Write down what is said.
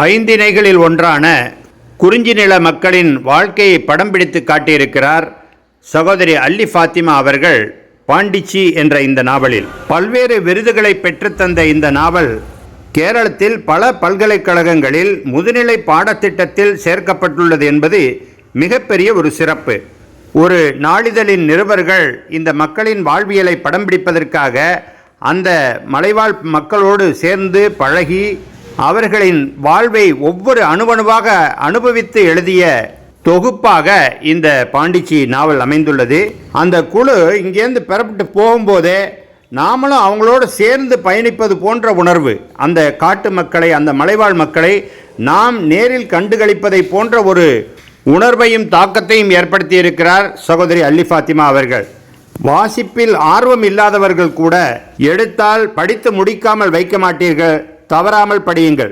ஐந்திணைகளில் ஒன்றான குறிஞ்சி நில மக்களின் வாழ்க்கையை படம் பிடித்து காட்டியிருக்கிறார் சகோதரி அல்லி ஃபாத்திமா அவர்கள் பாண்டிச்சி என்ற இந்த நாவலில். பல்வேறு விருதுகளை பெற்றுத்தந்த இந்த நாவல் கேரளத்தில் பல பல்கலைக்கழகங்களில் முதுநிலை பாடத்திட்டத்தில் சேர்க்கப்பட்டுள்ளது என்பது மிகப்பெரிய ஒரு சிறப்பு. ஒரு நாளிதழின் நிருபர்கள் இந்த மக்களின் வாழ்வியலை படம் பிடிப்பதற்காக அந்த மலைவாழ் மக்களோடு சேர்ந்து பழகி அவர்களின் வாழ்வை ஒவ்வொரு அணுவணுவாக அனுபவித்து எழுதிய தொகுப்பாக இந்த பாண்டிச்சி நாவல் அமைந்துள்ளது. அந்த குழு இங்கேருந்து பெறப்பட்டு போகும்போதே நாமளும் அவங்களோடு சேர்ந்து பயணிப்பது போன்ற உணர்வு, அந்த காட்டு மக்களை, அந்த மலைவாழ் மக்களை நாம் நேரில் கண்டுகளிப்பதை போன்ற ஒரு உணர்வையும் தாக்கத்தையும் ஏற்படுத்தியிருக்கிறார் சகோதரி அல்லி ஃபாத்திமா அவர்கள். வாசிப்பில் ஆர்வம் இல்லாதவர்கள் கூட எடுத்தால் படித்து முடிக்காமல் வைக்க மாட்டீர்கள், தவறாமல் படியுங்கள்.